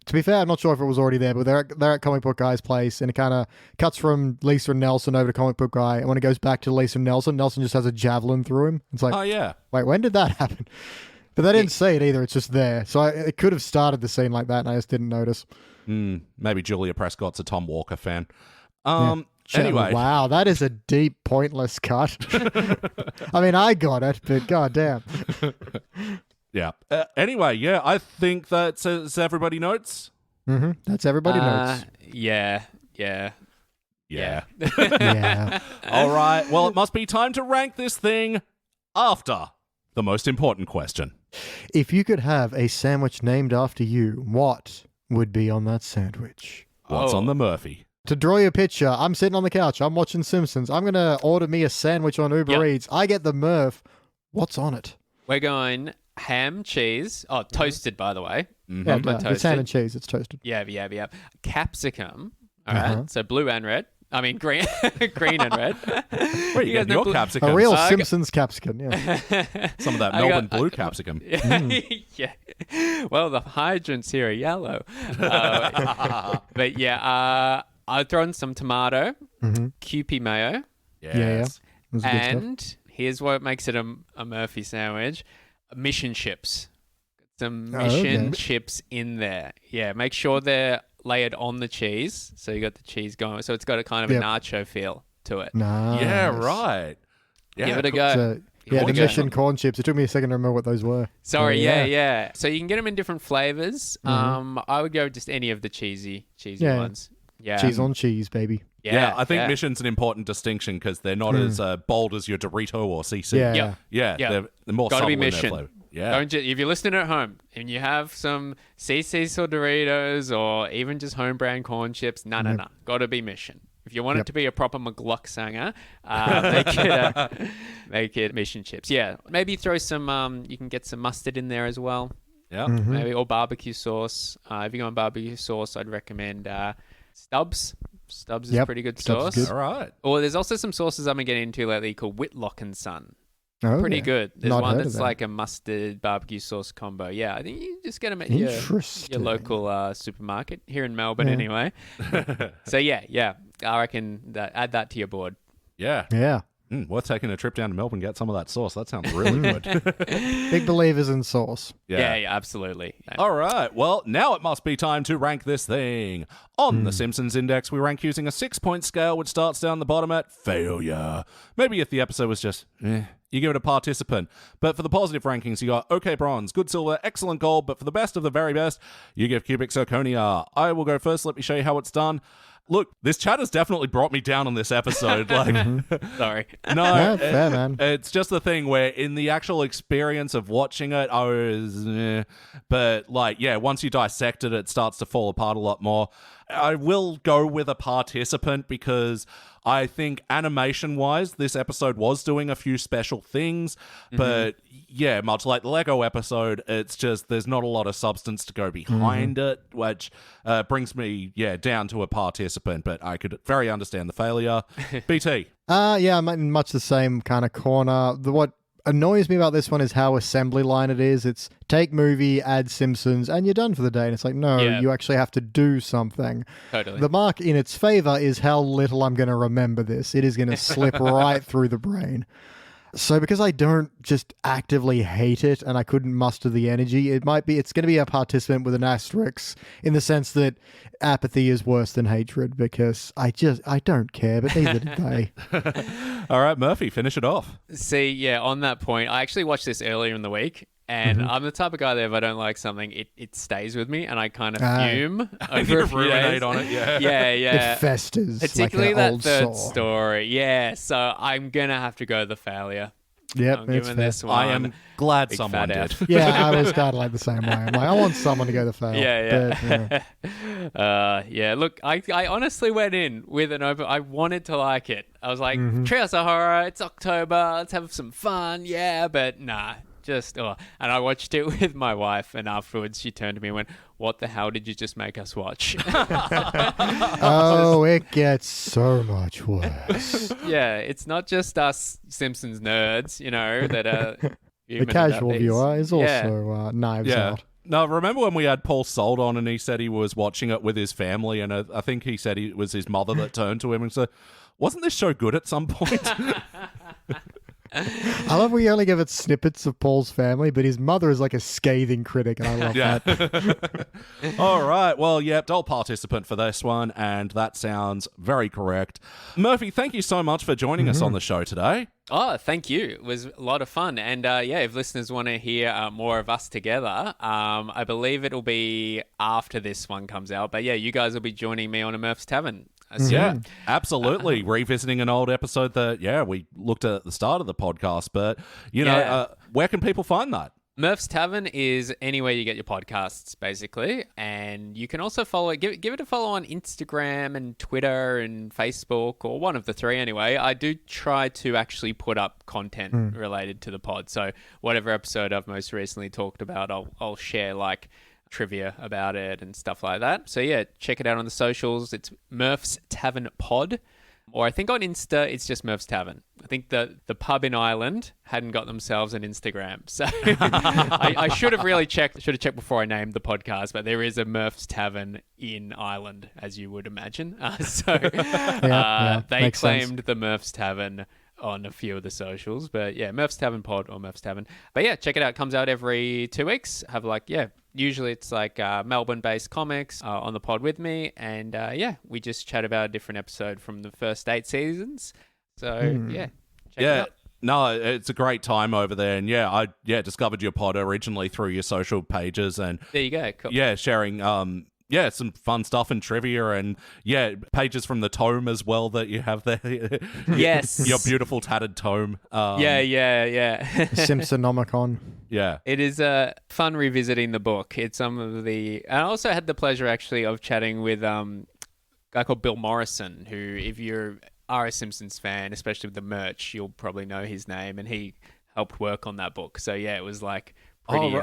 to be fair, I'm not sure if it was already there, but they're at Comic Book Guy's place, and it kind of cuts from Lisa and Nelson over to Comic Book Guy, and when it goes back to Lisa and Nelson just has a javelin through him. It's like, oh, yeah. Wait, when did that happen? But they didn't say it either. It's just there. So it could have started the scene like that, and I just didn't notice. Maybe Julia Prescott's a Tom Walker fan. Anyway. Wow, that is a deep, pointless cut. I mean, I got it, but goddamn. Yeah. Anyway, I think that's everybody notes. That's everybody notes. Yeah. Yeah. All right. Well, it must be time to rank this thing after the most important question. If you could have a sandwich named after you, what would be on that sandwich? What's on the Murphy? To draw you a picture, I'm sitting on the couch. I'm watching Simpsons. I'm going to order me a sandwich on Uber Eats. I get the Murph. What's on it? We're going ham, cheese. Oh, toasted, by the way. Yeah, it's ham and cheese. It's toasted. Yeah. Capsicum. All right. So blue and red. I mean, green and red. Where are you getting your capsicum? A real Simpsons capsicum, yeah. Some of that Melbourne blue capsicum. Yeah. Well, the hydrants here are yellow. But yeah, I'd throw in some tomato, Kewpie mayo. Yes. Yeah. And here's what makes it a Murphy sandwich. Mission chips. Some mission chips in there. Yeah, make sure they're layered on the cheese, so you got the cheese going. So it's got a kind of a nacho feel to it. Nice. Yeah, right. Yeah, give it a go. The mission corn chips. It took me a second to remember what those were. Sorry, yeah. So you can get them in different flavors. I would go with just any of the cheesy ones. Yeah, cheese on cheese, baby. Yeah, I think mission's an important distinction because they're not as bold as your Dorito or CC. Yeah. They're more subtle in their mission. flavor. Yeah. If you're listening at home and you have some CC's or Doritos or even just home brand corn chips, no. Got to be mission. If you want it to be a proper McLachlan, make it mission chips. Yeah, maybe throw some. You can get some mustard in there as well. Yeah, maybe or barbecue sauce. If you're going barbecue sauce, I'd recommend Stubbs. Stubbs is pretty good sauce. All right. Or there's also some sauces I'm getting into lately called Whitlock and Son. Oh, pretty good. There's Not one heard that's of that. like a mustard barbecue sauce combo. Yeah, I think you just get them at your local supermarket here in Melbourne anyway. So yeah, I reckon add that to your board. Yeah. We're taking a trip down to Melbourne, get some of that sauce. That sounds really good. Big believers in sauce. Yeah, absolutely. All right. Well, now it must be time to rank this thing. On the Simpsons Index, we rank using a 6-point scale, which starts down the bottom at failure. Maybe if the episode was just, you give it a participant. But for the positive rankings, you got okay bronze, good silver, excellent gold, but for the best of the very best, you give cubic zirconia. I will go first. Let me show you how it's done. Look, this chat has definitely brought me down on this episode. Sorry. No, fair, man. It's just the thing where in the actual experience of watching it, I was, but once you dissect it, it starts to fall apart a lot more. I will go with a participant because I think animation-wise, this episode was doing a few special things, but much like the Lego episode, it's just there's not a lot of substance to go behind it, which brings me, down to a participant, but I could very understand the failure. BT? I'm in much the same kind of corner. What annoys me about this one is how assembly line it is. It's take movie, add Simpsons, and you're done for the day. And it's like, no, you actually have to do something. Totally. The mark in its favor is how little I'm going to remember this. It is going to slip right through the brain. So because I don't just actively hate it and I couldn't muster the energy, it's going to be a participant with an asterisk in the sense that apathy is worse than hatred because I don't care, but neither did they. All right, Murphy, finish it off. See, yeah, on that point, I actually watched this earlier in the week. And I'm the type of guy that if I don't like something, it stays with me, and I kind of fume over a few days. On it, It festers. Particularly like that old third sore. story. Yeah, so I'm going to have to go the failure. Yep, I'm it's giving fair. this one. I am glad big someone fat did. F. Yeah, I was kind of like the same way. I'm like, I want someone to go the fail. Yeah. But, yeah, look, I honestly went in with an open... I wanted to like it. I was like, Treehouse of Horror, it's October, let's have some fun, yeah, but nah. And I watched it with my wife, and afterwards she turned to me and went, "What the hell did you just make us watch?" Oh, it gets so much worse. Yeah, it's not just us Simpsons nerds, that are The casual viewer is also knives out. No, remember when we had Paul Sold on and he said he was watching it with his family, and I think he said it was his mother that turned to him and said, "Wasn't this show good at some point?" I love we only give it snippets of Paul's family, but his mother is like a scathing critic, and I love that. All right. Well, dull participant for this one, and that sounds very correct. Murphy, thank you so much for joining us on the show today. Oh, thank you. It was a lot of fun. And if listeners want to hear more of us together, I believe it'll be after this one comes out. But you guys will be joining me on a Murph's Tavern. Yeah, absolutely. Revisiting an old episode that, we looked at the start of the podcast. But, where can people find that? Murph's Tavern is anywhere you get your podcasts, basically. And you can also follow it. Give it a follow on Instagram and Twitter and Facebook, or one of the three anyway. I do try to actually put up content related to the pod. So whatever episode I've most recently talked about, I'll share like trivia about it and stuff like that. So check it out on the socials. It's Murph's Tavern Pod. Or I think on Insta, it's just Murph's Tavern. I think the pub in Ireland hadn't got themselves an Instagram. So I should have really checked. Should have checked before I named the podcast. But there is a Murph's Tavern in Ireland, as you would imagine. They claimed the Murph's Tavern on a few of the socials. But Murph's Tavern Pod or Murph's Tavern. But check it out. It comes out every 2 weeks. Have usually it's like Melbourne-based comics on the pod with me. And we just chat about a different episode from the first 8 seasons. So, check it out. No, it's a great time over there. And I discovered your pod originally through your social pages. And there you go. Cool. Yeah, sharing some fun stuff and trivia and pages from the tome as well that you have there. Yes. Your beautiful tattered tome. Simpsonomicon. Yeah. It is fun revisiting the book. It's some of the... I also had the pleasure actually of chatting with a guy called Bill Morrison, who if you are a Simpsons fan, especially with the merch, you'll probably know his name, and he helped work on that book. So it was like pretty...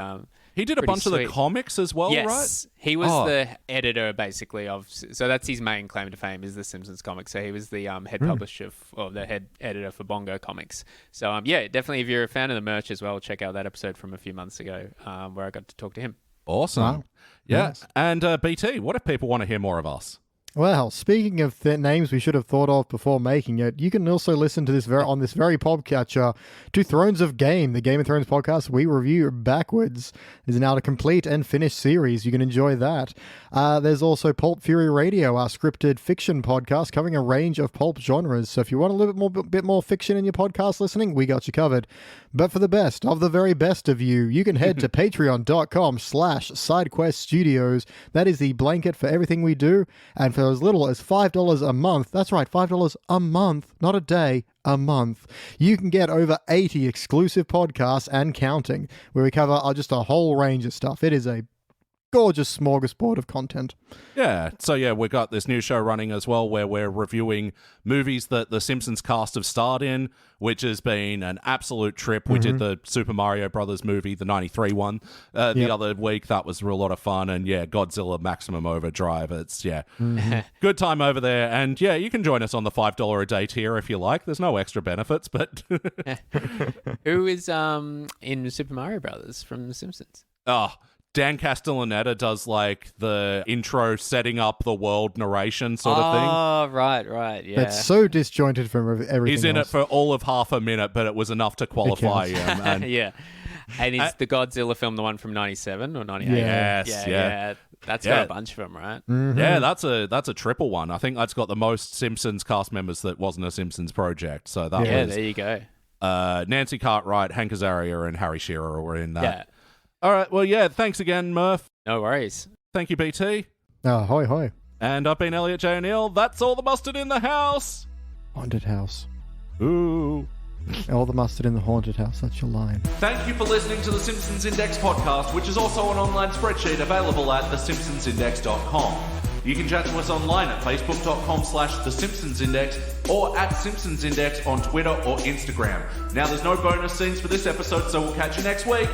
He did a bunch of the comics as well, right? Yes, he was the editor, basically, of... So that's his main claim to fame, is the Simpsons comics. So he was the head publisher, or the head editor for Bongo Comics. So, definitely, if you're a fan of the merch as well, check out that episode from a few months ago where I got to talk to him. Awesome. Wow. Yeah. Nice. And BT, what if people want to hear more of us? Well, speaking of names we should have thought of before making it, you can also listen to this on this very podcatcher to Thrones of Game, the Game of Thrones podcast we review backwards. It is now a complete and finished series. You can enjoy that. There's also Pulp Fury Radio, our scripted fiction podcast covering a range of pulp genres. So if you want a little bit more fiction in your podcast listening, we got you covered. But for the best of the very best of you, you can head to patreon.com/SideQuestStudios. That is the blanket for everything we do. And for as little as $5 a month, that's right, $5 a month, not a day, a month, you can get over 80 exclusive podcasts and counting, where we cover just a whole range of stuff. It is a gorgeous smorgasbord of content. Yeah, so yeah, we've got this new show running as well where we're reviewing movies that the Simpsons cast have starred in, which has been an absolute trip. We did the Super Mario Brothers movie, the 93 one, the other week. That was a real lot of fun. And yeah, Godzilla Maximum Overdrive. It's, good time over there. And yeah, you can join us on the $5 a day tier if you like. There's no extra benefits, but... Who is in Super Mario Brothers from The Simpsons? Oh, Dan Castellaneta does like the intro setting up the world narration sort of thing. Oh, right, yeah. It's so disjointed from everything He's in else. it for all of half a minute, but it was enough to qualify him. And yeah. And is the Godzilla film the one from 97 or 98? Yes, yeah. That's got a bunch of them, right? Mm-hmm. Yeah, that's a triple one. I think that's got the most Simpsons cast members that wasn't a Simpsons project. So that was... there you go. Nancy Cartwright, Hank Azaria, and Harry Shearer were in that. Yeah. All right, well, yeah, thanks again, Murph. No worries. Thank you, BT. Oh, hoi hoi. And I've been Elliot Jay O'Neill. That's all the mustard in the house. Haunted house. Ooh. All the mustard in the haunted house. That's your line. Thank you for listening to the Simpsons Index podcast, which is also an online spreadsheet available at thesimpsonsindex.com. You can chat to us online at facebook.com/thesimpsonsindex or at simpsonsindex on Twitter or Instagram. Now, there's no bonus scenes for this episode, so we'll catch you next week.